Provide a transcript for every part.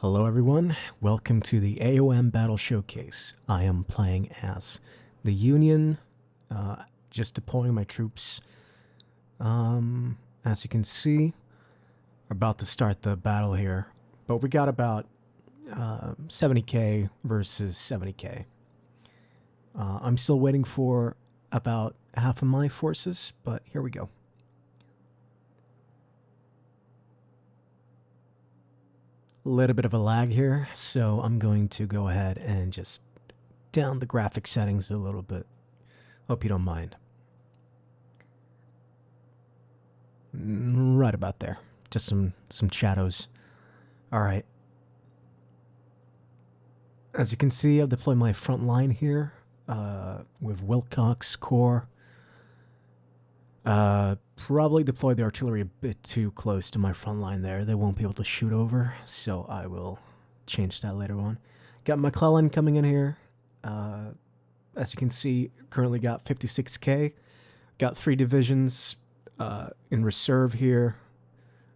Hello everyone, welcome to the A.O.M. Battle Showcase. I am playing as the Union, just deploying my troops. As you can see, we're about to start the battle here, but we got about 70k versus 70k. I'm still waiting for about half of my forces, but here we go. A little bit of a lag here, so I'm going to go ahead and just down the graphic settings a little bit. Hope you don't mind. Right about there. Just some shadows. All right. As you can see, I've deployed my front line here with Wilcox Corps. Probably deploy the artillery a bit too close to my front line there. They won't be able to shoot over, so I will change that later on. Got McClellan coming in here. As you can see, currently got 56k. Got 3 divisions in reserve here.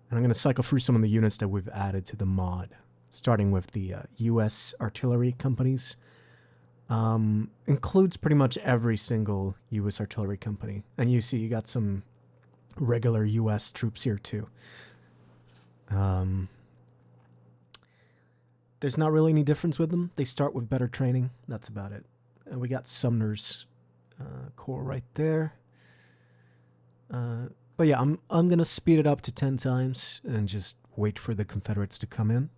And I'm going to cycle through some of the units that we've added to the mod, starting with the U.S. artillery companies. Includes pretty much every single U.S. artillery company. And you see you got some regular U.S. troops here too. There's not really any difference with them. They start with better training. That's about it. And we got Sumner's Corps right there. But yeah, I'm going to speed it up to 10 times and just wait for the Confederates to come in.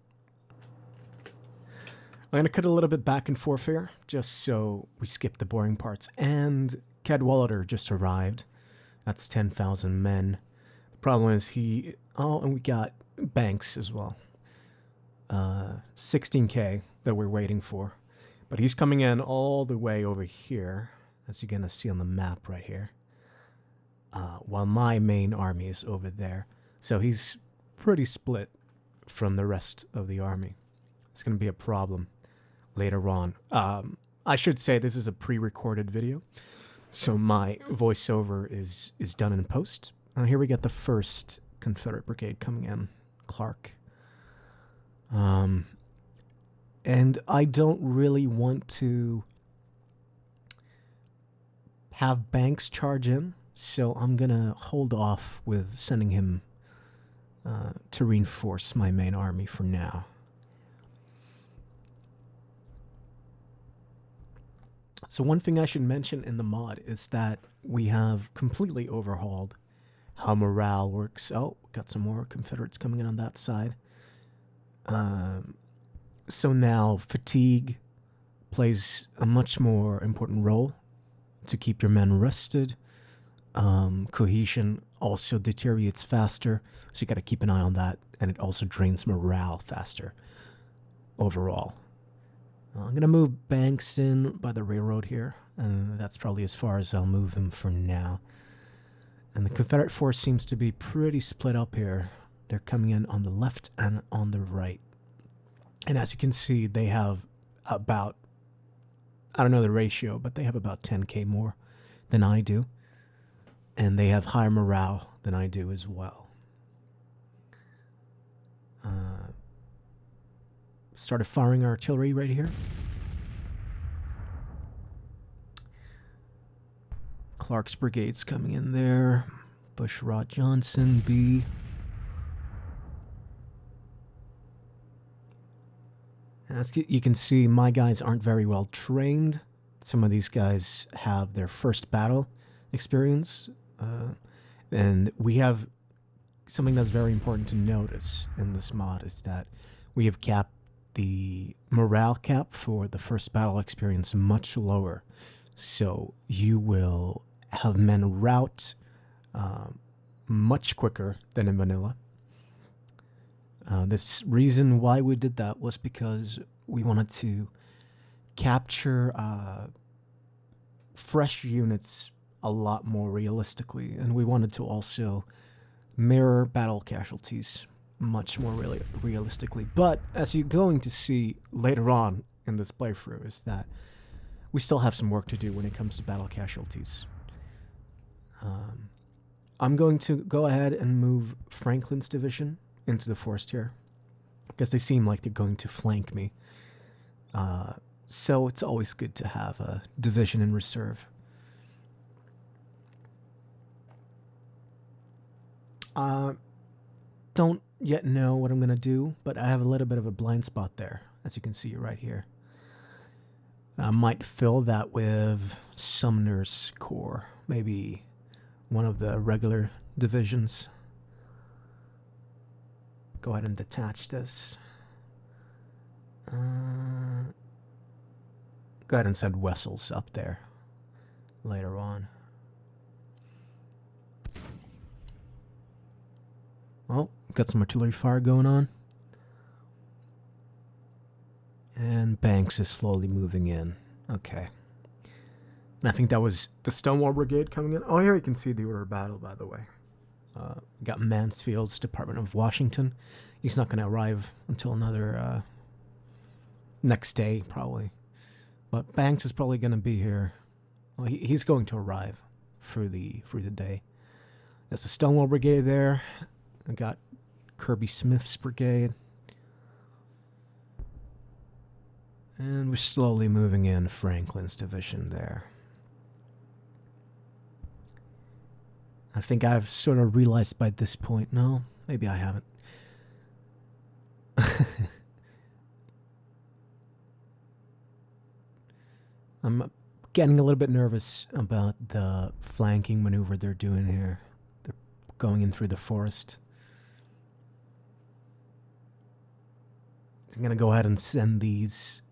I'm going to cut a little bit back and forth here, just so we skip the boring parts. And Cadwallader just arrived. That's 10,000 men. The problem is and we got Banks as well. 16k that we're waiting for. But he's coming in all the way over here, as you're going to see on the map right here. While my main army is over there. So he's pretty split from the rest of the army. It's going to be a problem later on. I should say this is a pre-recorded video, so my voiceover is done in post. Here we get the 1st Confederate Brigade coming in, Clark. And I don't really want to have Banks charge in, so I'm going to hold off with sending him to reinforce my main army for now. So one thing I should mention in the mod is that we have completely overhauled how morale works. Oh, got some more Confederates coming in on that side. So now fatigue plays a much more important role to keep your men rested. Cohesion also deteriorates faster, so you got to keep an eye on that, and it also drains morale faster overall. I'm going to move Banks in by the railroad here, and that's probably as far as I'll move him for now. And the Confederate force seems to be pretty split up here. They're coming in on the left and on the right. And as you can see, they have about, I don't know the ratio, but they have about 10k more than I do. And they have higher morale than I do as well. Started firing artillery right here. Clark's brigade's coming in there. Bushrod Johnson, B. As you can see, my guys aren't very well trained. Some of these guys have their first battle experience. And we have something that's very important to notice in this mod is that we have capped the morale cap for the first battle experience much lower. So you will have men rout much quicker than in vanilla. This reason why we did that was because we wanted to capture fresh units a lot more realistically, and we wanted to also mirror battle casualties much more realistically. But as you're going to see later on in this playthrough is that we still have some work to do when it comes to battle casualties. I'm going to go ahead and move Franklin's division into the forest here. because they seem like they're going to flank me. So it's always good to have a division in reserve. Don't yet know what I'm going to do, but I have a little bit of a blind spot there, as you can see right here. I might fill that with Sumner's Corps, maybe one of the regular divisions. Go ahead and detach this. Go ahead and send Wessels up there later on. Oh, got some artillery fire going on. And Banks is slowly moving in. Okay. And I think that was the Stonewall Brigade coming in. Oh, here you can see the order of battle, by the way. Got Mansfield's Department of Washington. He's not going to arrive until another next day, probably. But Banks is probably going to be here. Well, he's going to arrive for the day. That's the Stonewall Brigade there. I got Kirby Smith's brigade. And we're slowly moving in Franklin's division there. I think I've sort of realized by this point. No, maybe I haven't. I'm getting a little bit nervous about the flanking maneuver they're doing here. They're going in through the forest. I'm going to go ahead and send these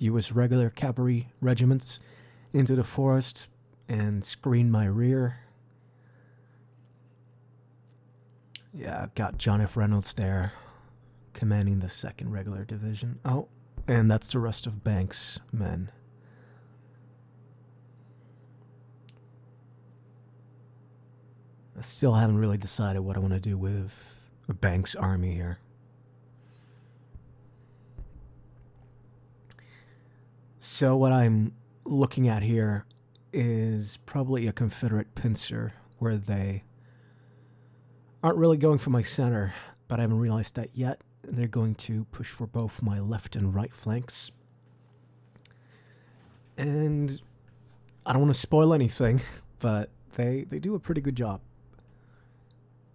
U.S. regular cavalry regiments into the forest and screen my rear. Yeah, I've got John F. Reynolds there, commanding the 2nd Regular Division. Oh, and that's the rest of Banks' men. I still haven't really decided what I want to do with Banks' army here. So what I'm looking at here is probably a Confederate pincer where they aren't really going for my center, but I haven't realized that yet. They're going to push for both my left and right flanks. And I don't want to spoil anything, but they do a pretty good job.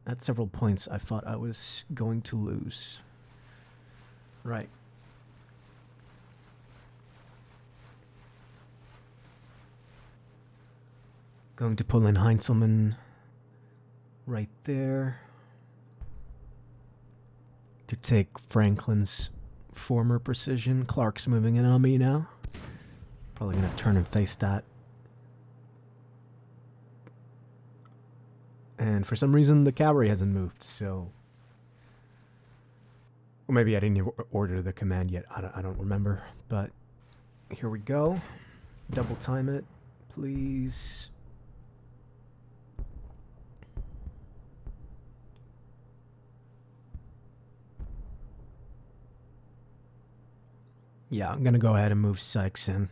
At several points, I thought I was going to lose. Right. Going to pull in Heinzelman right there to take Franklin's former precision. Clark's moving in on me now. Probably going to turn and face that. And for some reason, the cavalry hasn't moved, so... Or maybe I didn't order the command yet. I don't remember. But here we go. Double time it, please. Yeah, I'm going to go ahead and move Sykes in.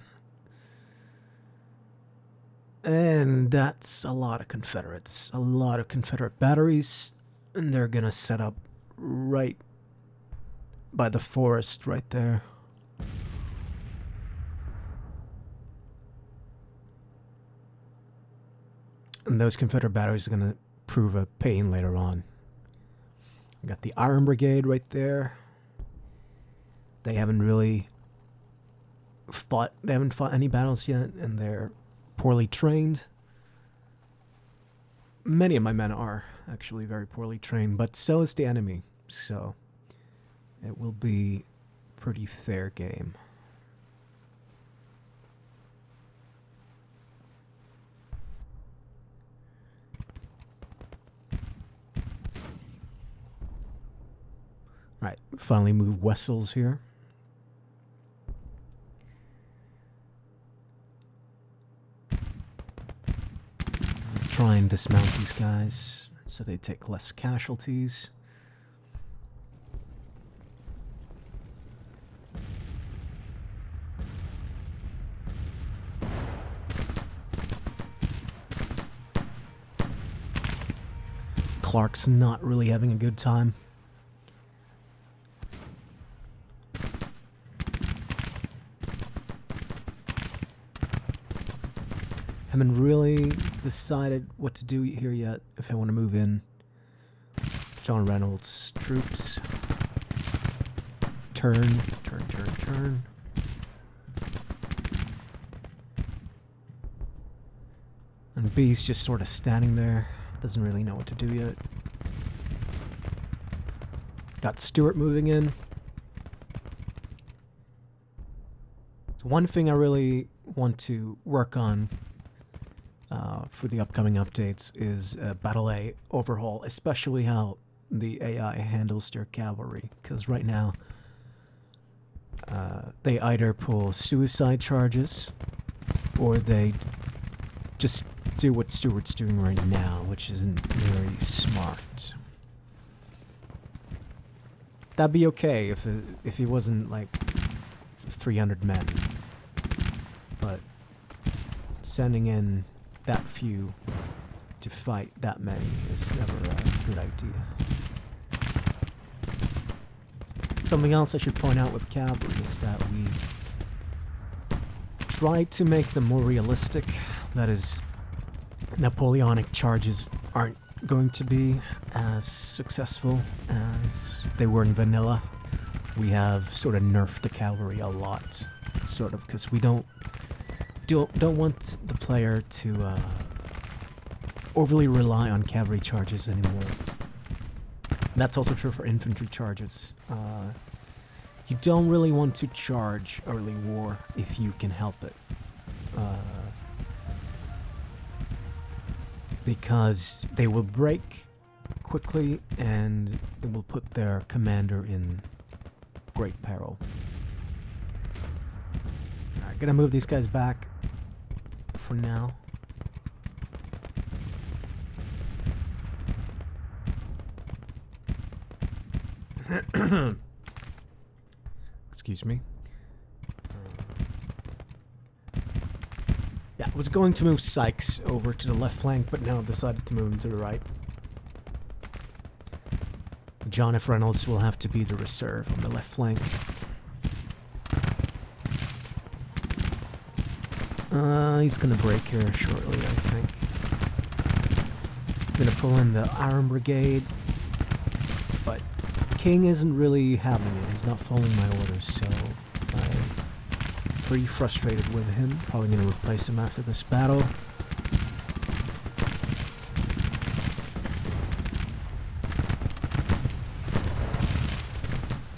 And that's a lot of Confederates. A lot of Confederate batteries. And they're going to set up right by the forest right there. And those Confederate batteries are going to prove a pain later on. We got the Iron Brigade right there. They haven't really fought. They haven't fought any battles yet, and they're poorly trained. Many of my men are actually very poorly trained, but so is the enemy. So it will be pretty fair game. All right, finally move Wessels here. Try and dismount these guys so they take less casualties. Clark's not really having a good time. Haven't really decided what to do here yet. If I want to move in John Reynolds' troops. Turn. And B's just sort of standing there. Doesn't really know what to do yet. Got Stuart moving in. So one thing I really want to work on for the upcoming updates is Battle A overhaul, especially how the AI handles their cavalry. Because right now, they either pull suicide charges, or they just do what Stuart's doing right now, which isn't very smart. That'd be okay if he wasn't like 300 men, but sending in that few to fight that many is never a good idea. Something else I should point out with cavalry is that we tried to make them more realistic. That is, Napoleonic charges aren't going to be as successful as they were in vanilla. We have sort of nerfed the cavalry a lot, sort of, because we don't want the player to overly rely on cavalry charges anymore. That's also true for infantry charges. You don't really want to charge early war if you can help it. Because they will break quickly and it will put their commander in great peril. Alright, gonna move these guys back for now. Excuse me. Yeah, I was going to move Sykes over to the left flank, but now I've decided to move him to the right. John F. Reynolds will have to be the reserve on the left flank. He's gonna break here shortly, I think. I'm gonna pull in the Iron Brigade, but King isn't really having it. He's not following my orders, so I'm pretty frustrated with him. Probably gonna replace him after this battle.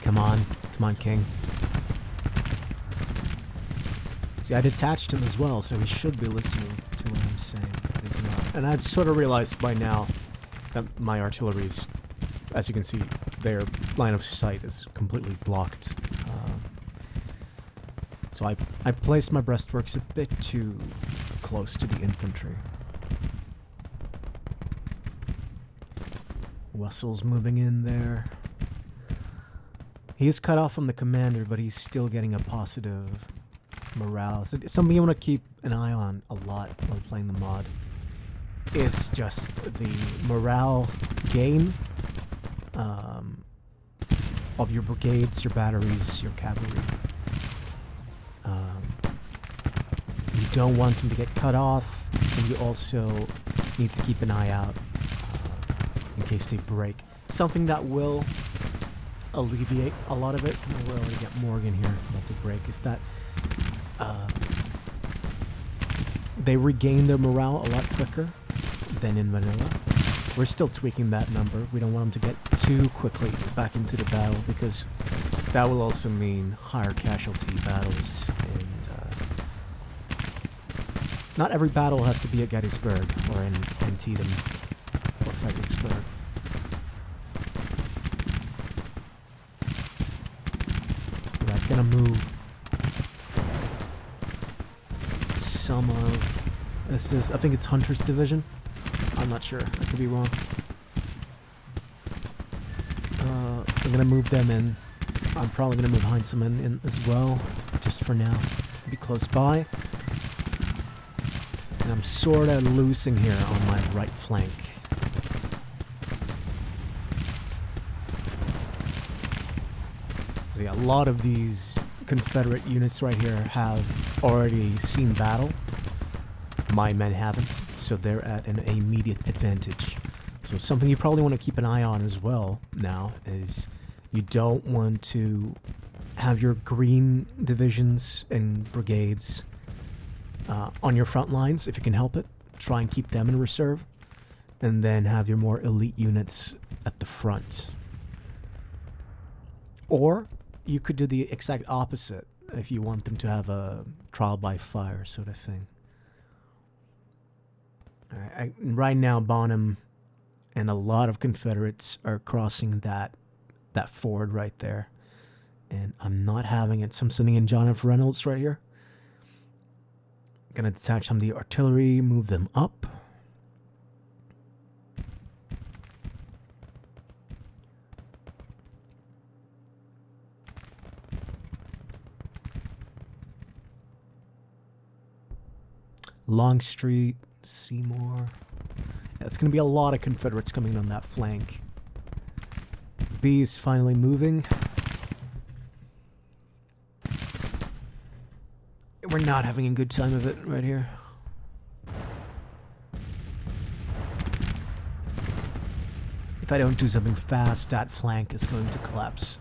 Come on, King. See, I detached him as well, so he should be listening to what I'm saying, but he's not. And I've sort of realized by now that my artillery's, as you can see, their line of sight is completely blocked. So I placed my breastworks a bit too close to the infantry. Wessel's moving in there. He is cut off from the commander, but he's still getting a positive morale. So something you want to keep an eye on a lot while playing the mod is just the morale gain of your brigades, your batteries, your cavalry. You don't want them to get cut off, and you also need to keep an eye out in case they break. Something that will alleviate a lot of it, we'll already get Morgan here about to break, is that they regain their morale a lot quicker than in vanilla. We're still tweaking that number. We don't want them to get too quickly back into the battle, because that will also mean higher casualty battles, and not every battle has to be at Gettysburg or in Antietam or Fredericksburg. Right, gonna move some of this is, I think it's Hunter's division. I'm not sure, I could be wrong. I'm gonna move them in. I'm probably gonna move Heinzelman in as well, just for now. Be close by. And I'm sorta losing here on my right flank. So yeah, a lot of these Confederate units right here have already seen battle. My men haven't, so they're at an immediate advantage. So something you probably want to keep an eye on as well now is you don't want to have your green divisions and brigades on your front lines if you can help it. Try and keep them in reserve, and then have your more elite units at the front. Or you could do the exact opposite if you want them to have a trial by fire sort of thing. Alright, right now Bonham and a lot of Confederates are crossing that ford right there. And I'm not having it, so I'm sending in John F. Reynolds right here. Gonna detach some of the artillery, move them up. Longstreet, Seymour. Yeah, it's gonna be a lot of Confederates coming on that flank. B is finally moving. We're not having a good time of it right here. If I don't do something fast, that flank is going to collapse.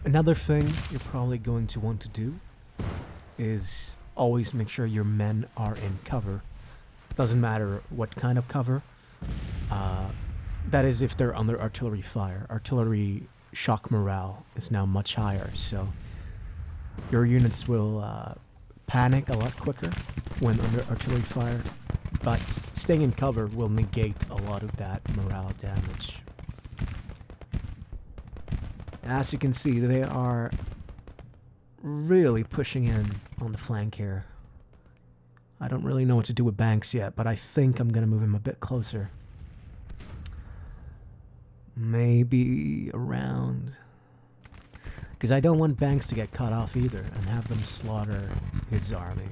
Another thing you're probably going to want to do is always make sure your men are in cover. Doesn't matter what kind of cover. That is if they're under artillery fire. Artillery shock morale is now much higher, so your units will panic a lot quicker when under artillery fire, but staying in cover will negate a lot of that morale damage. As you can see, they are really pushing in on the flank here. I don't really know what to do with Banks yet, but I think I'm going to move him a bit closer. Maybe around... because I don't want Banks to get cut off either and have them slaughter his army.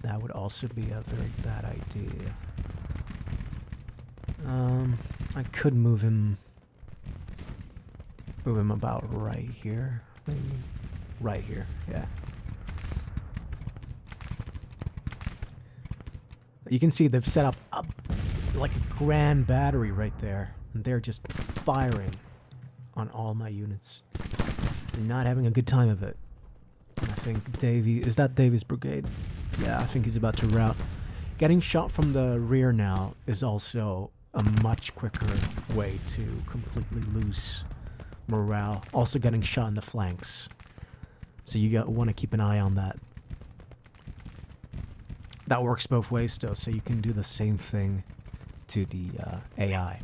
That would also be a very bad idea. I could move him about right here, maybe. Right here, yeah. You can see they've set up like a grand battery right there, and they're just firing on all my units. They're not having a good time of it. And I think Davy, is that Davy's brigade? Yeah, I think he's about to rout. Getting shot from the rear now is also a much quicker way to completely lose morale. Also getting shot in the flanks. So you want to keep an eye on that. That works both ways though, so you can do the same thing to the AI.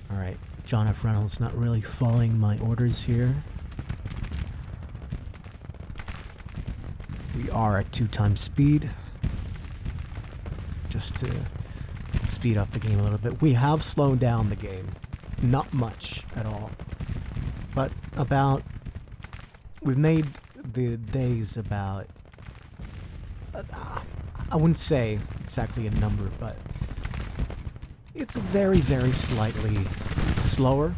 Alright, John F. Reynolds not really following my orders here. We are at 2x speed. Just to speed up the game a little bit. We have slowed down the game. Not much at all. But about... we've made the days about... I wouldn't say exactly a number, but... it's very, very slightly slower.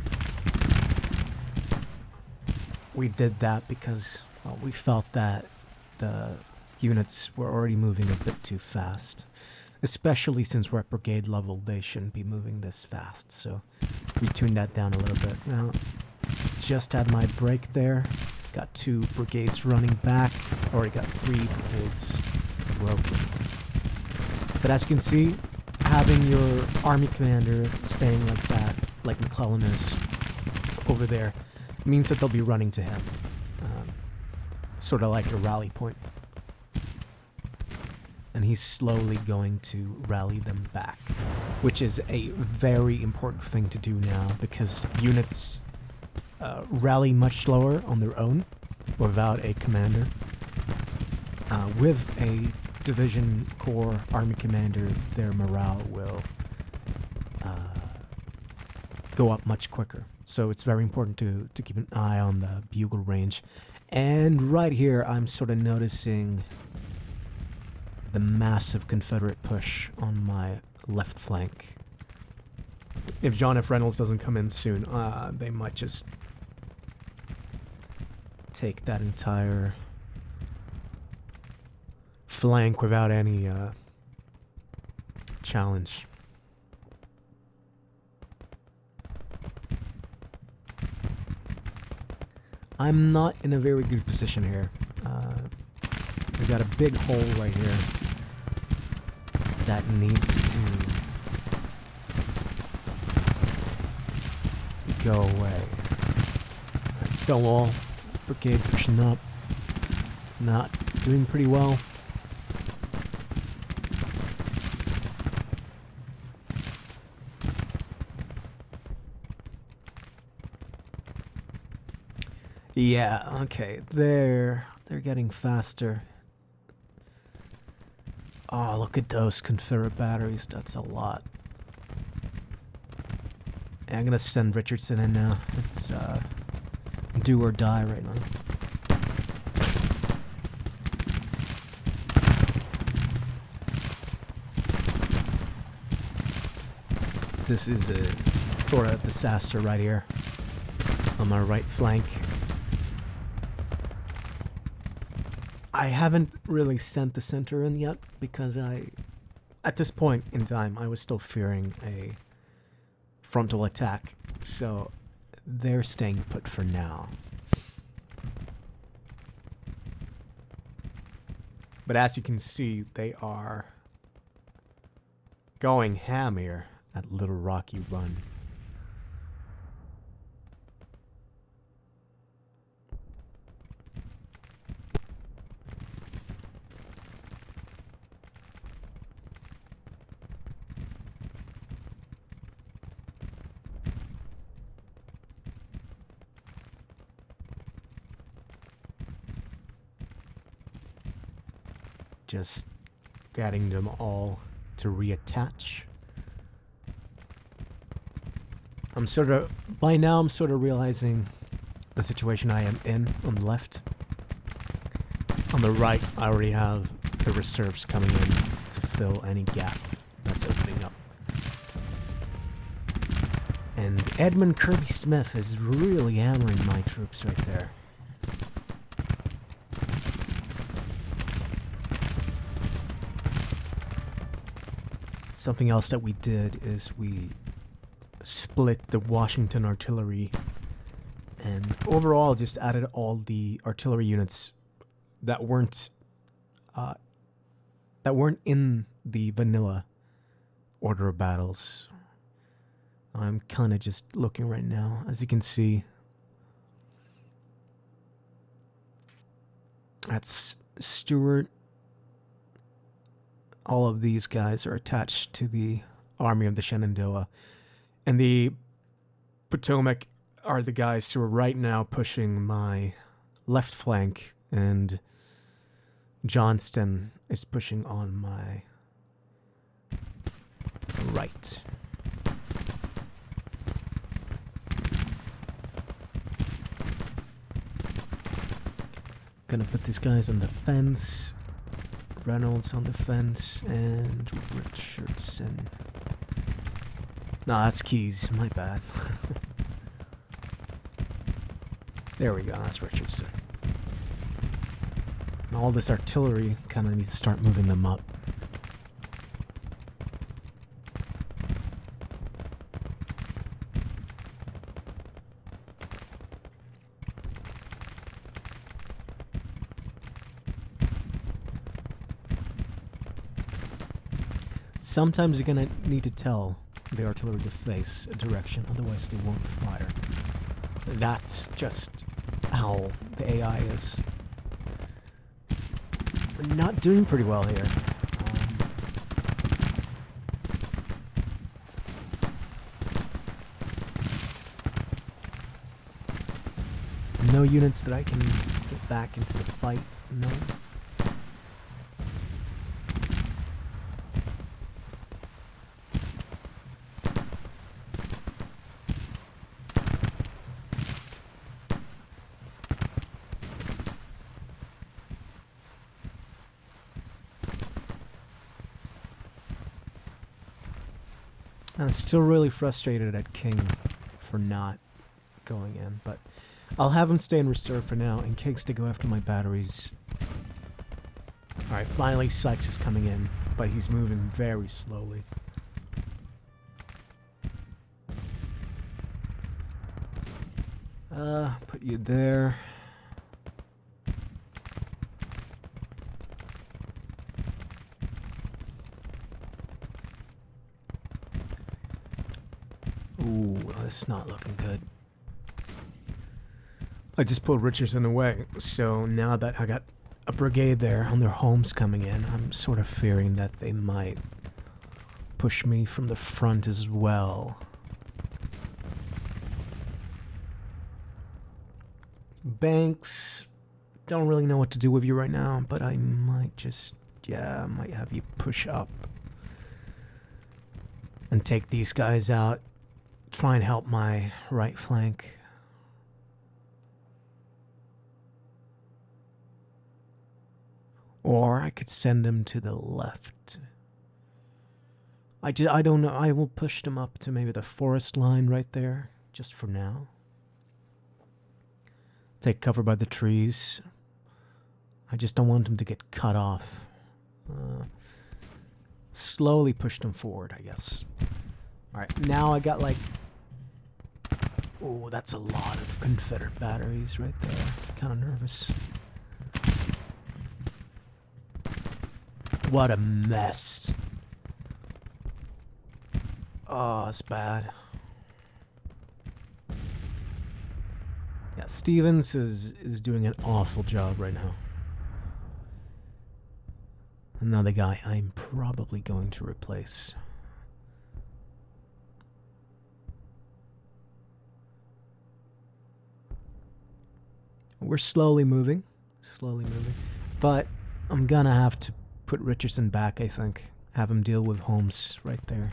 We did that because we felt that the units were already moving a bit too fast. Especially since we're at brigade level, they shouldn't be moving this fast, so we tuned that down a little bit. Now, just had my break there. Got 2 brigades running back. Already got 3 brigades broken. But as you can see, having your army commander staying like that, like McClellan is over there, means that they'll be running to him. Sort of like a rally point. And he's slowly going to rally them back, which is a very important thing to do now because units rally much slower on their own without a commander. With a division corps army commander, their morale will go up much quicker. So it's very important to keep an eye on the bugle range. And right here, I'm sort of noticing the massive Confederate push on my left flank. If John F. Reynolds doesn't come in soon, they might just take that entire flank without any challenge. I'm not in a very good position here. We got a big hole right here that needs to go away. Right, Stonewall Brigade pushing up. Not doing pretty well. Yeah, okay, they're getting faster. Oh, look at those Confederate batteries. That's a lot. I'm gonna send Richardson in now. It's do or die right now. This is a sort of disaster right here on my right flank. I haven't really sent the center in yet because at this point in time, I was still fearing a frontal attack. So they're staying put for now. But as you can see, they are going ham here at Little Rocky Run. Just getting them all to reattach. By now I'm sort of realizing the situation I am in on the left. On the right, I already have the reserves coming in to fill any gap that's opening up. And Edmund Kirby Smith is really hammering my troops right there. Something else that we did is we split the Washington artillery and overall just added all the artillery units that weren't in the vanilla order of battles. I'm kind of just looking right now. As you can see, that's Stuart. All of these guys are attached to the Army of the Shenandoah. And the Potomac are the guys who are right now pushing my left flank, and Johnston is pushing on my right. Gonna put these guys on the fence. Reynolds on the fence, and Richardson. Nah, that's Keys. My bad. There we go. That's Richardson. And all this artillery kind of needs to start moving them up. Sometimes you're gonna need to tell the artillery to face a direction, otherwise they won't fire. That's just how the AI is. We're not doing pretty well here. No units that I can get back into the fight. No. I'm still really frustrated at King for not going in, but I'll have him stay in reserve for now in case they go after my batteries. Alright, finally Sykes is coming in, but he's moving very slowly. Put you there. Ooh, that's not looking good. I just pulled Richardson away, so now that I got a brigade there on their homes coming in, I'm sort of fearing that they might push me from the front as well. Banks, don't really know what to do with you right now, but I might just, I might have you push up and take these guys out. Try and help my right flank. Or I could send them to the left. I don't know. I will push them up to maybe the forest line right there, just for now. Take cover by the trees. I just don't want them to get cut off. Slowly push them forward, I guess. Alright, now I got like... Oh, that's a lot of Confederate batteries right there. Kind of nervous. What a mess. Oh, it's bad. Yeah, Stevens is doing an awful job right now. Another guy I'm probably going to replace. We're slowly moving. But I'm gonna have to put Richardson back, I think. Have him deal with Holmes right there.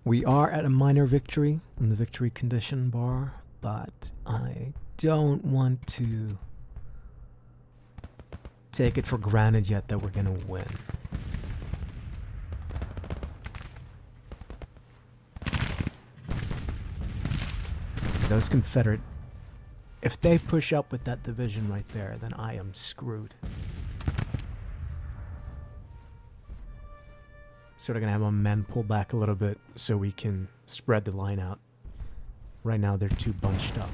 We are at a minor victory in the victory condition bar, but I don't want to take it for granted yet that we're gonna win. So those Confederate, if they push up with that division right there, then I am screwed. Sort of gonna have my men pull back a little bit so we can spread the line out. Right now they're too bunched up.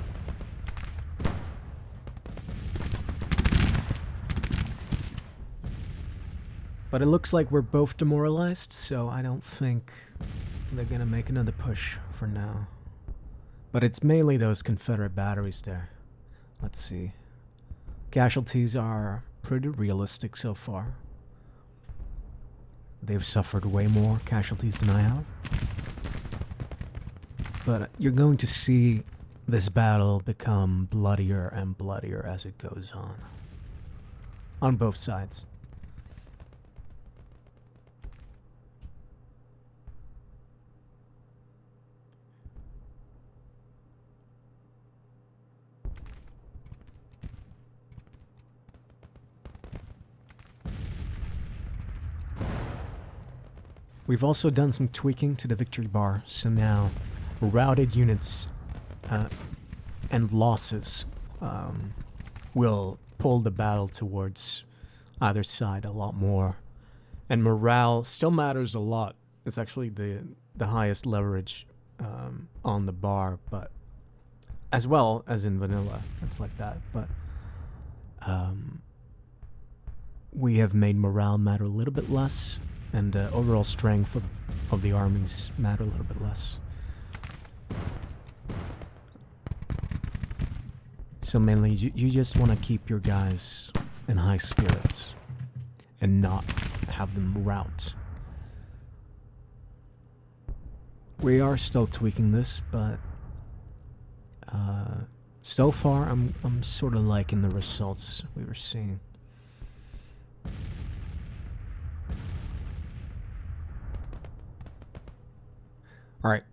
But it looks like we're both demoralized, so I don't think they're gonna make another push for now. But it's mainly those Confederate batteries there. Let's see. Casualties are pretty realistic so far. They've suffered way more casualties than I have. But you're going to see this battle become bloodier and bloodier as it goes on. On both sides. We've also done some tweaking to the victory bar, so now routed units and losses will pull the battle towards either side a lot more. And morale still matters a lot. It's actually the highest leverage on the bar, but as well as in vanilla, it's like that. But we have made morale matter a little bit less. And overall strength of the armies matter a little bit less. So mainly, you just want to keep your guys in high spirits and not have them rout. We are still tweaking this, but so far I'm sort of liking the results we were seeing. Alright,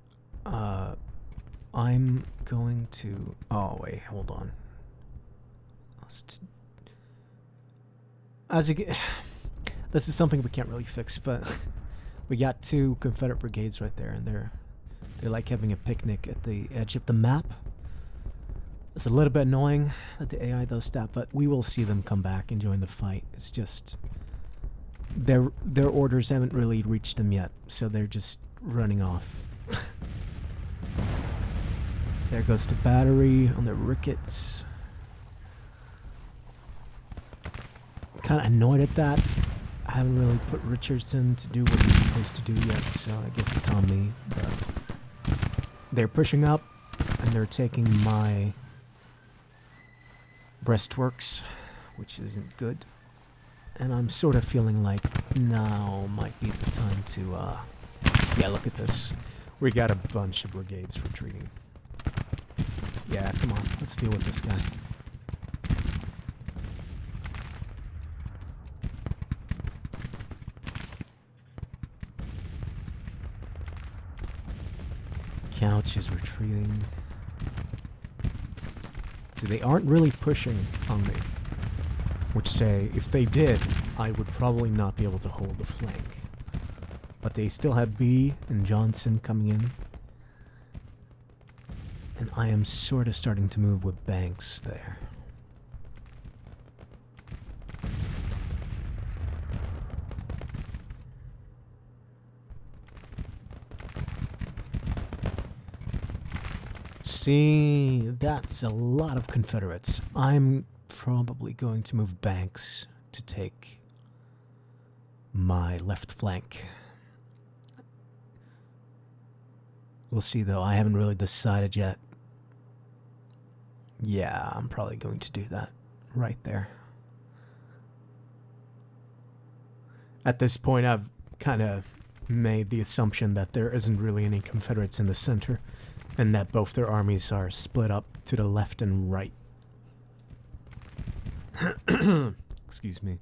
I'm going to... Oh, wait, hold on. Let's as you get, this is something we can't really fix, but we got 2 Confederate brigades right there, and they're like having a picnic at the edge of the map. It's a little bit annoying that the AI does that, but we will see them come back and join the fight. It's just their orders haven't really reached them yet, so they're just running off. There goes the battery on the Ricketts. Kind of annoyed at that. I haven't really put Richardson to do what he's supposed to do yet, so I guess it's on me. But they're pushing up, and they're taking my breastworks, which isn't good. And I'm sort of feeling like now might be the time to, yeah, look at this. We got a bunch of brigades retreating. Yeah, come on, let's deal with this guy. Couch is retreating. See, they aren't really pushing on me. Which if they did, I would probably not be able to hold the flank. But they still have B and Johnson coming in. And I am sort of starting to move with Banks there. See, that's a lot of Confederates. I'm probably going to move Banks to take my left flank. We'll see, though. I haven't really decided yet. Yeah, I'm probably going to do that right there. At this point, I've kind of made the assumption that there isn't really any Confederates in the center, and that both their armies are split up to the left and right. Excuse me.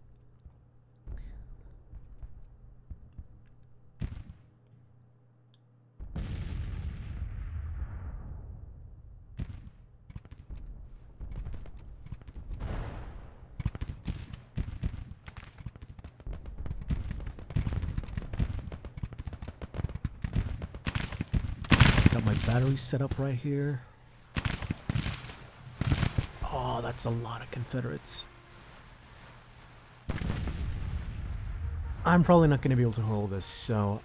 Got my battery set up right here. Oh, that's a lot of Confederates. I'm probably not going to be able to hold this, so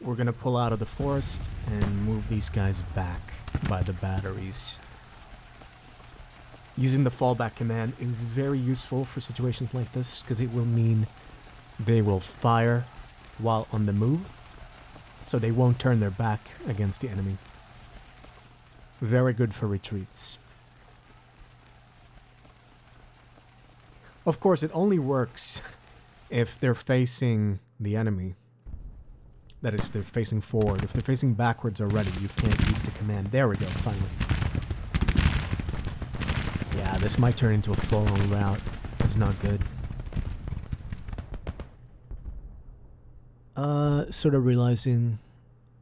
we're going to pull out of the forest and move these guys back by the batteries. Using the fallback command is very useful for situations like this, because it will mean they will fire while on the move, so they won't turn their back against the enemy. Very good for retreats. Of course, it only works if they're facing the enemy. That is, if they're facing forward. If they're facing backwards already, you can't use the command. There we go, finally. Yeah, this might turn into a full-on rout. That's not good. Sort of realizing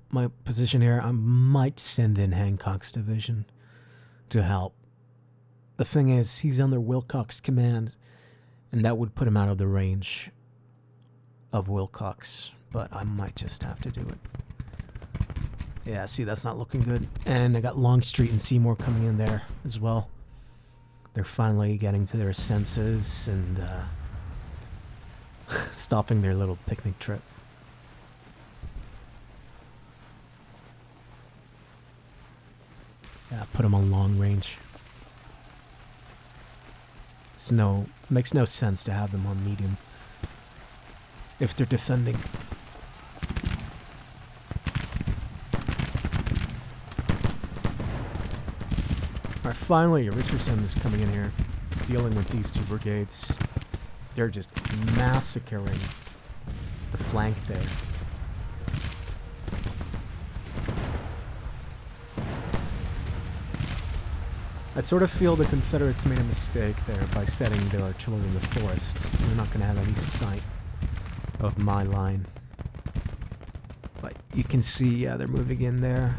my position here, I might send in Hancock's division to help. The thing is, he's under Wilcox's command, and that would put him out of the range of Wilcox, but I might just have to do it. Yeah, see, that's not looking good. And I got Longstreet and Seymour coming in there as well. They're finally getting to their senses and stopping their little picnic trip. Yeah, put them on long range. Makes no sense to have them on medium if they're defending. Alright, finally, Richardson is coming in here, dealing with these 2 brigades. They're just massacring the flank there. I sort of feel the Confederates made a mistake there by setting their artillery in the forest. They're not going to have any sight of my line. But you can see, yeah, they're moving in there,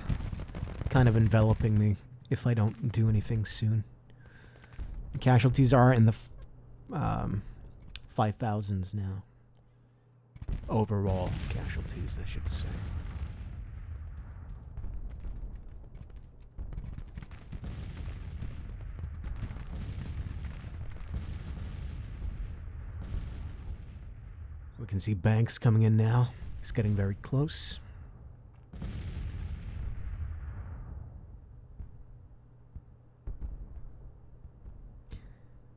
kind of enveloping me if I don't do anything soon. The casualties are in the 5,000s now. Overall casualties, I should say. We can see Banks coming in now. He's getting very close.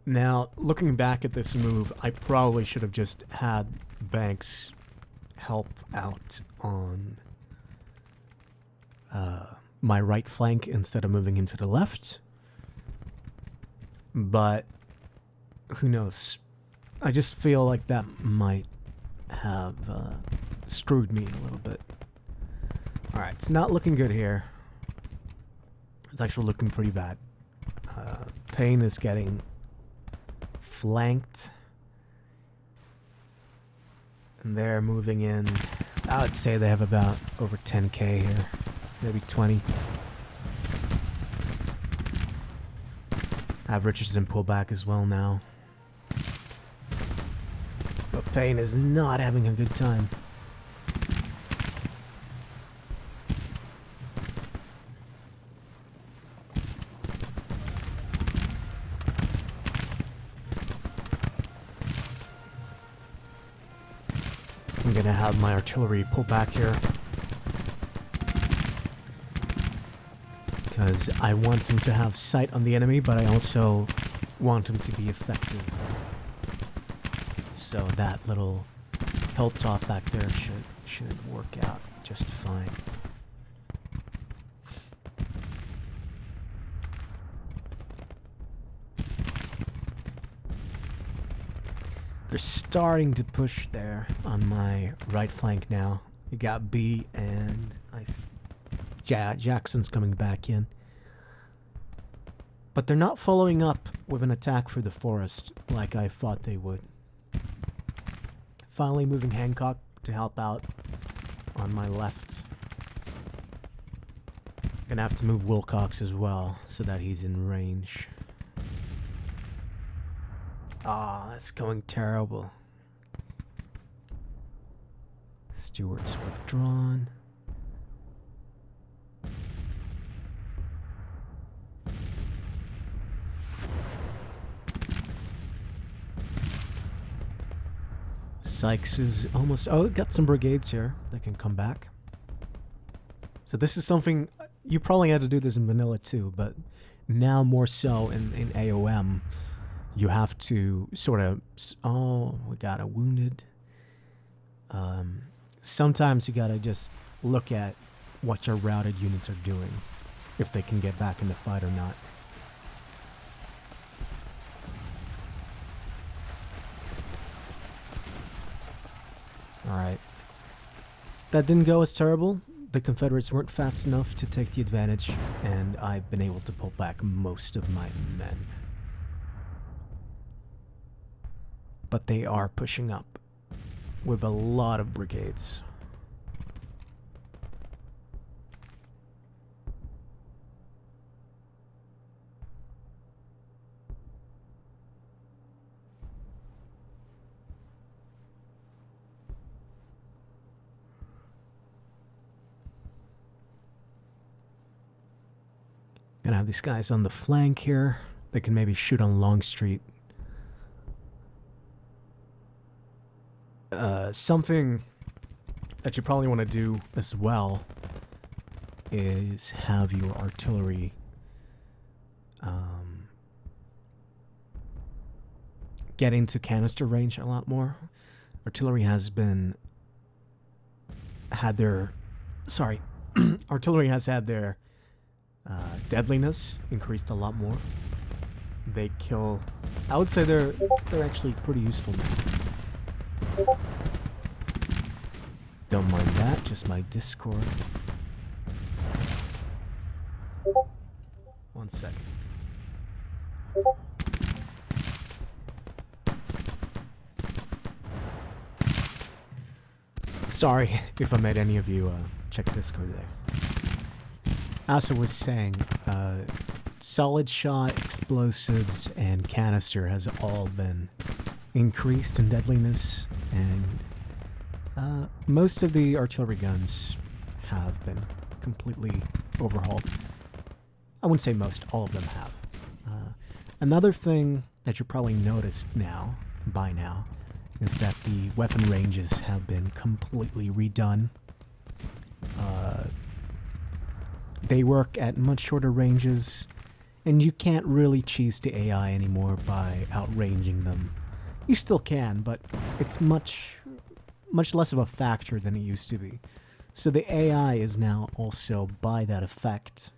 Now, looking back at this move, I probably should have just had Banks help out on my right flank instead of moving him to the left. But who knows? I just feel like that might have screwed me a little bit. Alright, it's not looking good here. It's actually looking pretty bad. Payne is getting flanked. And they're moving in. I would say they have about over 10k here. Maybe 20. I have Richardson pull back as well now. But Payne is not having a good time. I'm gonna have my artillery pull back here. Because I want him to have sight on the enemy, but I also want him to be effective. So that little hilltop back there should work out just fine. They're starting to push there on my right flank now. You got B and Jackson's coming back in. But they're not following up with an attack for the forest like I thought they would. Finally moving Hancock to help out on my left. Gonna have to move Wilcox as well so that he's in range. Ah, that's going terrible. Stewart's withdrawn. Sykes is almost... Oh, got some brigades here that can come back. So this is something... You probably had to do this in vanilla too, but now more so in A.O.M. You have to sort of... Oh, we got a wounded. Sometimes you gotta just look at what your routed units are doing, if they can get back in the fight or not. Alright. That didn't go as terrible. The Confederates weren't fast enough to take the advantage, and I've been able to pull back most of my men. But they are pushing up with a lot of brigades. Gonna have these guys on the flank here. They can maybe shoot on Longstreet. Something that you probably want to do as well is have your artillery get into canister range a lot more. Artillery has had their deadliness increased a lot more. They kill... I would say they're actually pretty useful now. Don't mind that, just my Discord. 1 second. Sorry if I made any of you check Discord there. As I was saying, solid shot, explosives, and canister has all been increased in deadliness, and most of the artillery guns have been completely overhauled. I wouldn't say most, all of them have. Another thing that you probably noticed by now, is that the weapon ranges have been completely redone. They work at much shorter ranges, and you can't really cheese the AI anymore by outranging them. You still can, but it's much less of a factor than it used to be. So the AI is now also, by that effect,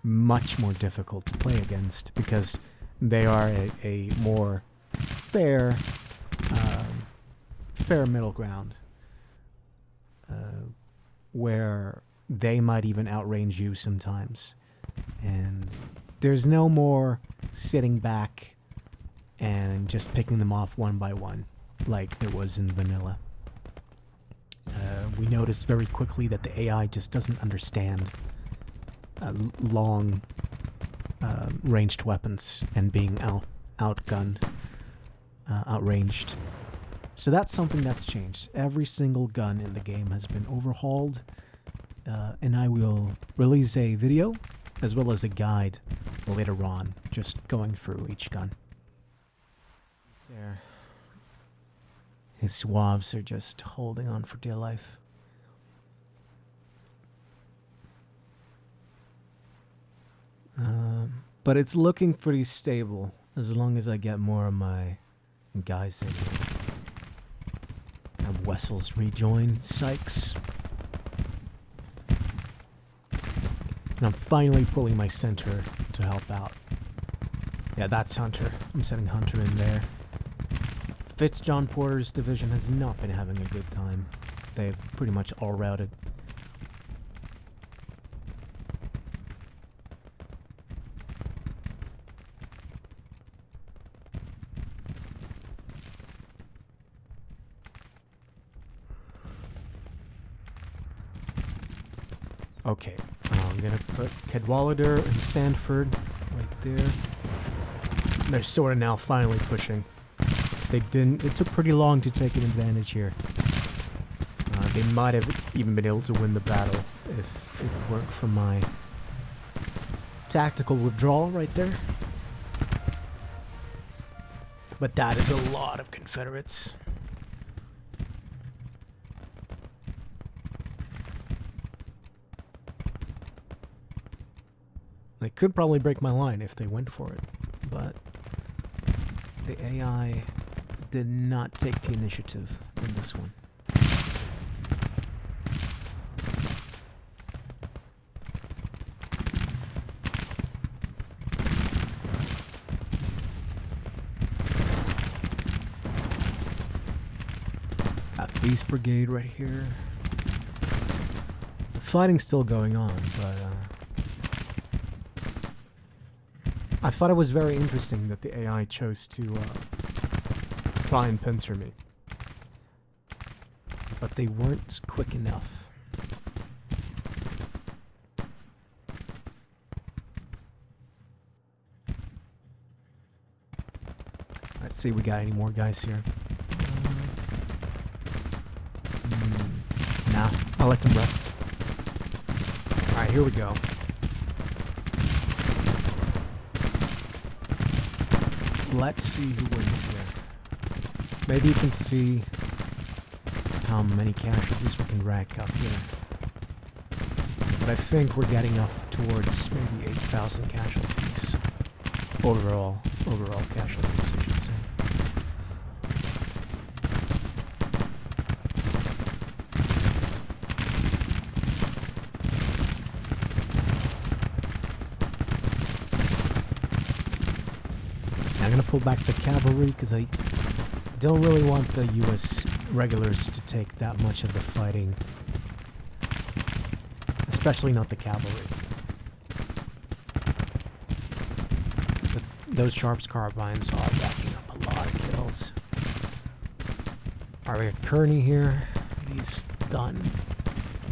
much more difficult to play against, because they are a more fair middle ground, where they might even outrange you sometimes. And there's no more sitting back and just picking them off one by one like there was in vanilla. We noticed very quickly that the AI just doesn't understand long ranged weapons and being outranged. So that's something that's changed. Every single gun in the game has been overhauled, and I will release a video as well as a guide later on, just going through each gun. There. His swabs are just holding on for dear life. But it's looking pretty stable as long as I get more of my guys in here. Have Wessels rejoin Sykes. And I'm finally pulling my center to help out. Yeah, that's Hunter. I'm setting Hunter in there. John Porter's division has not been having a good time. They've pretty much all routed. Okay, I'm gonna put Cadwallader and Sanford right there. They're sort of now finally pushing. It took pretty long to take an advantage here. They might have even been able to win the battle if it weren't for my tactical withdrawal right there. But that is a lot of Confederates. They could probably break my line if they went for it, but the AI did not take the initiative in this one. Got Beast Brigade right here. The fighting's still going on, but I thought it was very interesting that the AI chose to try and pincer me. But they weren't quick enough. Let's see if we got any more guys here. Nah, I'll let them rest. Alright, here we go. Let's see who wins here. Maybe you can see how many casualties we can rack up here. But I think we're getting up towards maybe 8,000 casualties. Overall casualties, I should say. I'm gonna pull back the cavalry because I don't really want the US regulars to take that much of the fighting. Especially not the cavalry. But those Sharps carbines are backing up a lot of kills. Alright, we got Kearney here. He's done.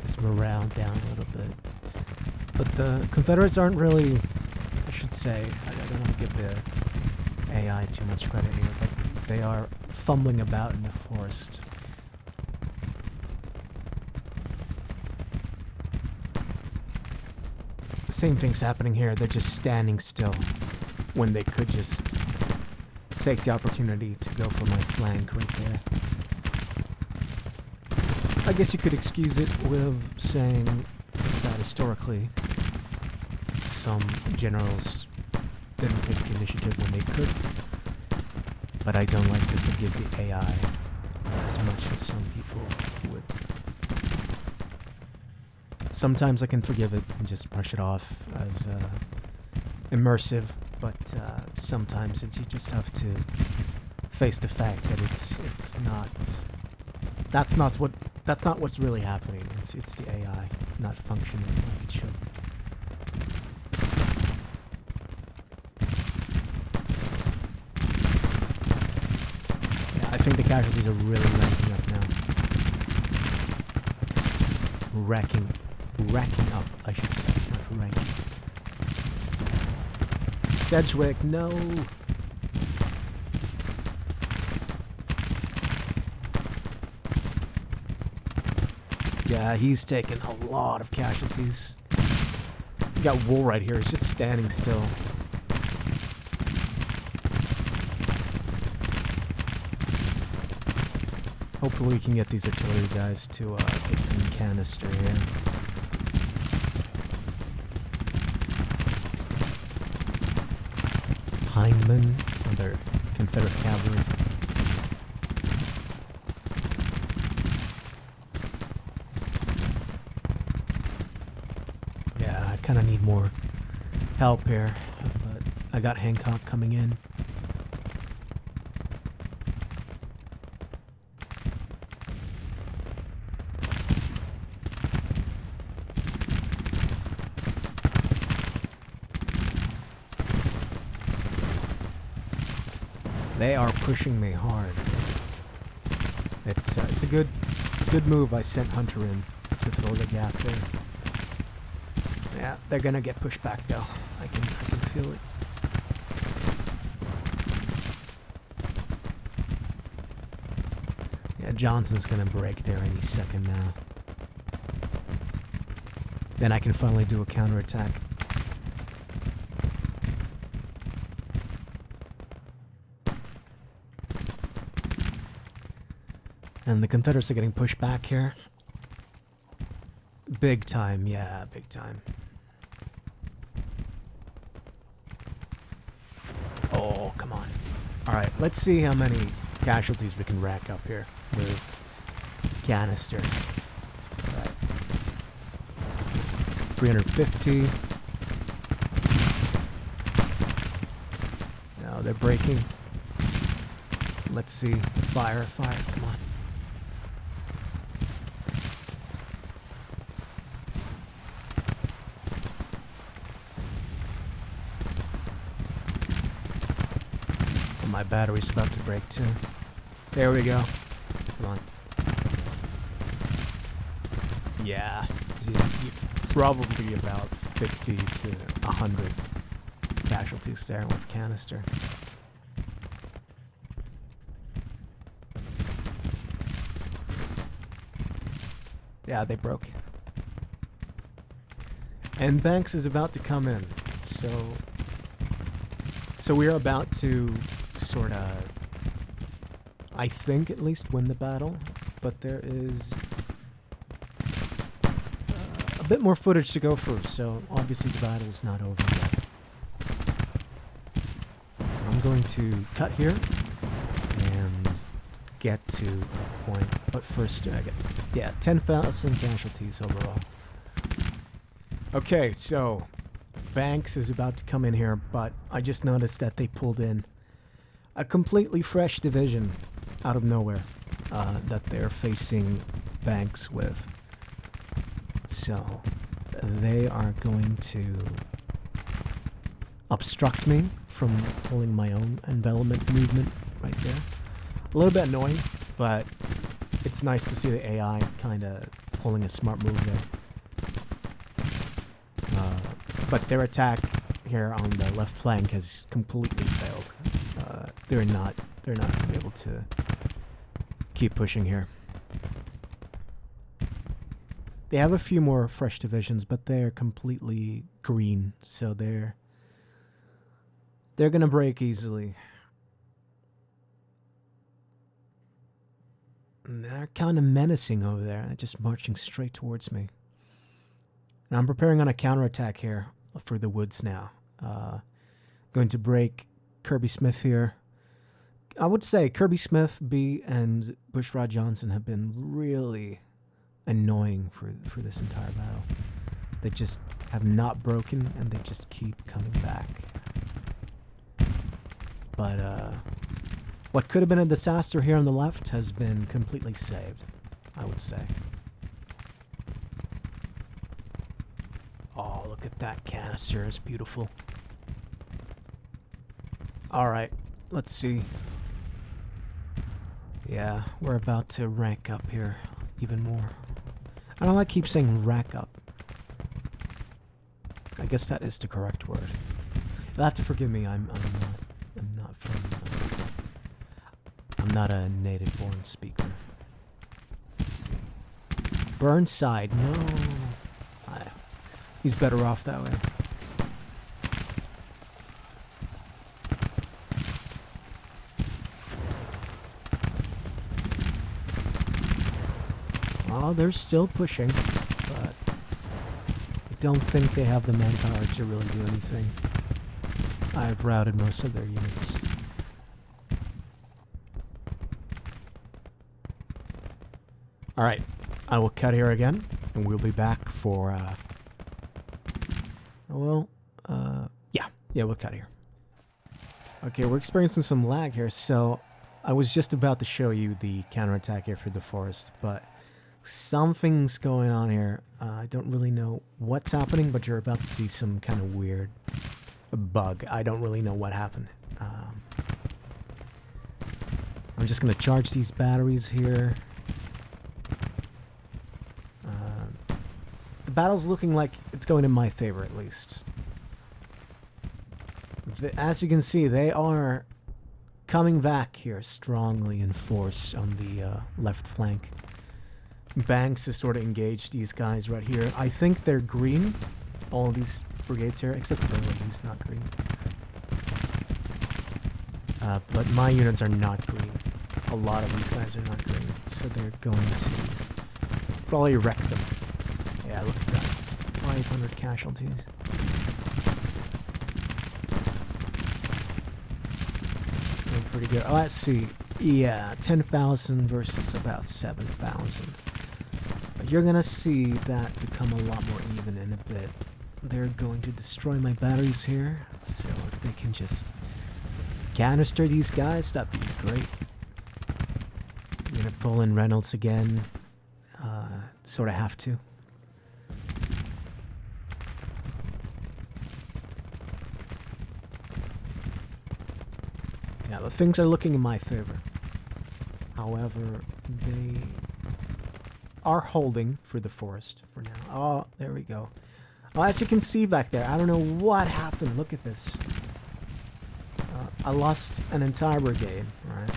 His morale down a little bit. But the Confederates aren't really, I should say, I don't want to give the AI too much credit here, but they are fumbling about in the forest. The same thing's happening here. They're just standing still when they could just take the opportunity to go for my flank right there. I guess you could excuse it with saying that historically some generals didn't take the initiative when they could, but I don't like to forgive the AI as much as some people would. Sometimes I can forgive it and just brush it off as immersive, but sometimes you just have to face the fact that it's not. That's not what's really happening. It's the AI not functioning like it should. Yeah, I think the casualties are really ranking up now. Racking up, I should say, not ranking. Sedgwick, no! Yeah, he's taken a lot of casualties. You got Wool right here, he's just standing still. Hopefully we can get these artillery guys to get some canister here. Hindman, other Confederate cavalry. Yeah, I kind of need more help here, but I got Hancock coming in. They are pushing me hard. It's a good move. I sent Hunter in to fill the gap there. Yeah, they're gonna get pushed back though. I can feel it. Yeah, Johnson's gonna break there any second now. Then I can finally do a counterattack. And the Confederates are getting pushed back here. Big time, yeah, big time. Oh, come on. Alright, let's see how many casualties we can rack up here with canister. Right. 350. No, they're breaking. Let's see. Fire, come on. My battery's about to break too. There we go. Come on. Yeah. Probably about 50 to 100 casualties there with canister. Yeah, they broke. And Banks is about to come in. So we're about to sort of, I think at least, win the battle, but there is a bit more footage to go through, so obviously the battle is not over yet. I'm going to cut here and get to a point, but first I get, 10,000 casualties overall. Okay, so Banks is about to come in here, but I just noticed that they pulled in a completely fresh division out of nowhere that they're facing Banks with. So they are going to obstruct me from pulling my own envelopment movement right there. A little bit annoying, but it's nice to see the AI kind of pulling a smart move there. But their attack here on the left flank has completely failed. They're They're not going to be able to keep pushing here. They have a few more fresh divisions, but they're completely green, so they're going to break easily. And they're kind of menacing over there. They're just marching straight towards me. And I'm preparing on a counterattack here for the woods now. Going to break Kirby Smith here. I would say Kirby Smith, B, and Bushrod Johnson have been really annoying for this entire battle. They just have not broken, and they just keep coming back. But what could have been a disaster here on the left has been completely saved, I would say. Oh, look at that canister. It's beautiful. Alright, let's see. Yeah, we're about to rank up here even more. I don't know why I keep saying rack up. I guess that is the correct word. You'll have to forgive me. I'm not from. I'm not a native-born speaker. Let's see. Burnside, no. He's better off that way. Well, they're still pushing, but I don't think they have the manpower to really do anything. I've routed most of their units. Alright, I will cut here again, and we'll be back for, yeah, we'll cut here. Okay, we're experiencing some lag here, so I was just about to show you the counterattack here for the forest, but something's going on here. I don't really know what's happening, but you're about to see some kind of weird bug. I don't really know what happened. I'm just going to charge these batteries here. The battle's looking like it's going in my favor, at least. As you can see, they are coming back here strongly in force on the left flank. Banks is sort of engaged these guys right here. I think they're green, all of these brigades here, except for he's not green. But my units are not green. A lot of these guys are not green, so they're going to probably wreck them. Yeah, look at that. 500 casualties. It's going pretty good. Oh, let's see. Yeah, 10,000 versus about 7,000. But you're going to see that become a lot more even in a bit. They're going to destroy my batteries here. So if they can just canister these guys, that'd be great. I'm going to pull in Reynolds again. Sort of have to. Yeah, but things are looking in my favor. However, they are holding for the forest for now. Oh, there we go. Oh, as you can see back there, I don't know what happened. Look at this. I lost an entire brigade, right,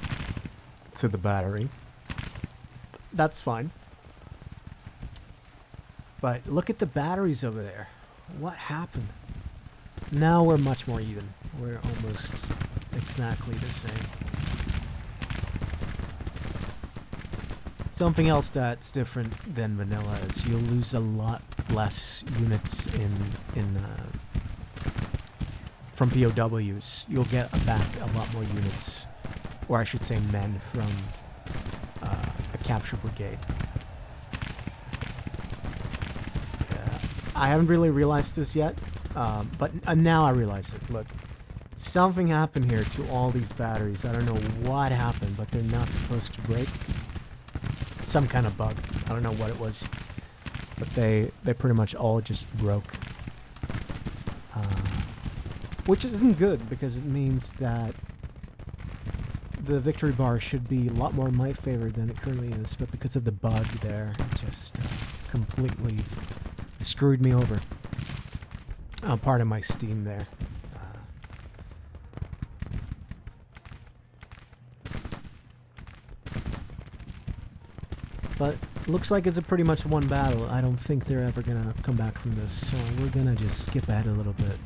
to the battery. That's fine. But look at the batteries over there. What happened? Now we're much more even. We're almost exactly the same. Something else that's different than vanilla is you'll lose a lot less units from POWs. You'll get back a lot more units, or I should say men, from a capture brigade. Yeah. I haven't really realized this yet, but now I realize it. Look, something happened here to all these batteries. I don't know what happened, but they're not supposed to break. Some kind of bug. I don't know what it was. But they pretty much all just broke. Which isn't good, because it means that the victory bar should be a lot more in my favor than it currently is. But because of the bug there, it just completely screwed me over. Part of my steam there. But looks like it's a pretty much one battle. I don't think they're ever gonna come back from this, so we're gonna just skip ahead a little bit.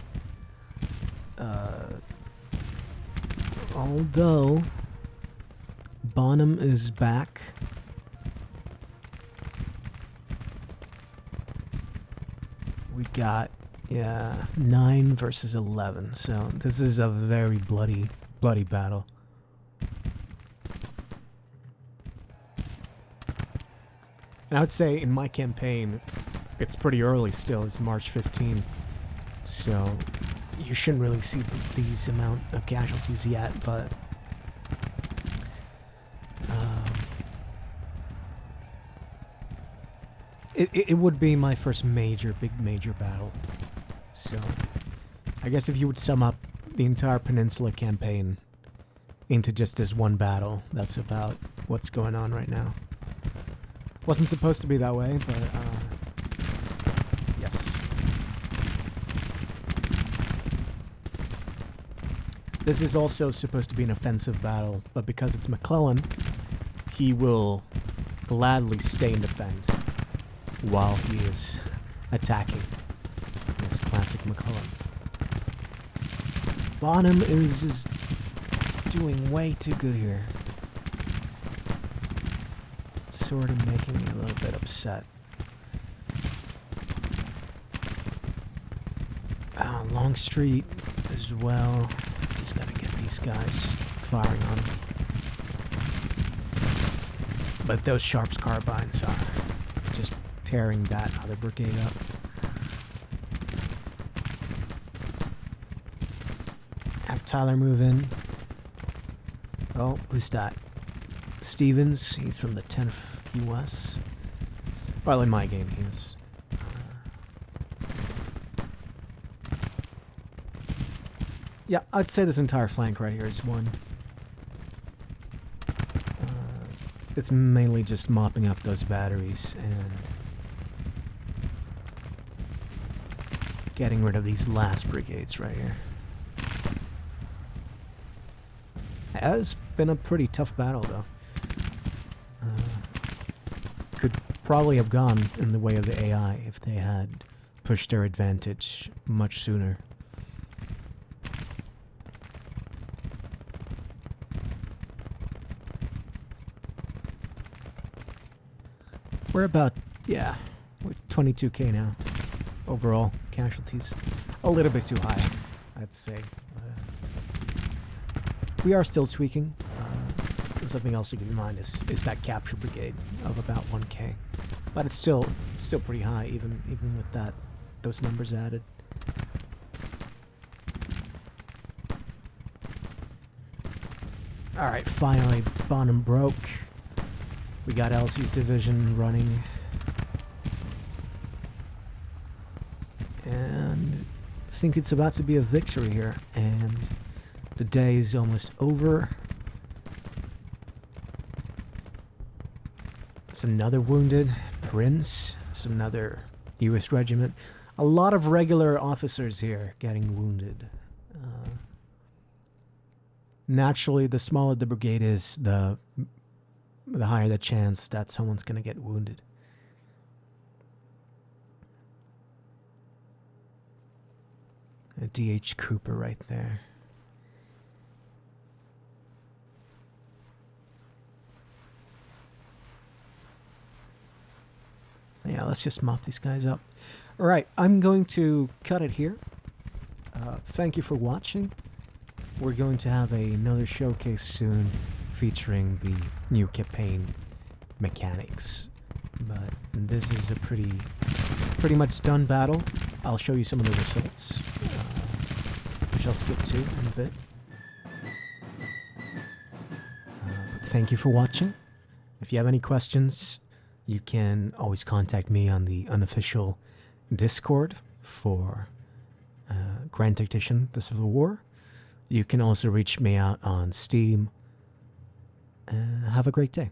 Although Bonham is back. We got 9 versus 11. So this is a very bloody battle. And I would say in my campaign, it's pretty early still. It's March 15. So you shouldn't really see these amount of casualties yet, but it would be my first big major battle. So I guess if you would sum up the entire Peninsula campaign into just this one battle, that's about what's going on right now. Wasn't supposed to be that way, but yes. This is also supposed to be an offensive battle, but because it's McClellan, he will gladly stay and defend while he is attacking. This classic McClellan. Bonham is just doing way too good here. Sort of making me a little bit upset. Longstreet as well. Just gotta get these guys firing on them. But those Sharps carbines are just tearing that other brigade up. Have Tyler move in. Oh, who's that? Stevens, he's from the 10th U.S. Well, in my game, he is. Yeah, I'd say this entire flank right here is one. It's mainly just mopping up those batteries and getting rid of these last brigades right here. It's been a pretty tough battle, though. Could probably have gone in the way of the AI if they had pushed their advantage much sooner. We're about, we're 22k now. Overall casualties. A little bit too high, I'd say. We are still tweaking. And something else to keep in mind is that capture brigade of about 1k. But it's still pretty high, even with those numbers added. Alright, finally Bonham broke. We got Elsie's division running. And I think it's about to be a victory here. And the day is almost over. It's another wounded Prince. It's another U.S. regiment. A lot of regular officers here getting wounded. Naturally, the smaller the brigade is, the higher the chance that someone's going to get wounded. A D.H. Cooper right there. Yeah, let's just mop these guys up. All right, I'm going to cut it here. Thank you for watching. We're going to have another showcase soon featuring the new campaign mechanics. But this is a pretty much done battle. I'll show you some of the results, which I'll skip to in a bit. But thank you for watching. If you have any questions, you can always contact me on the unofficial Discord for Grand Tactician, The Civil War. You can also reach me out on Steam. Have a great day.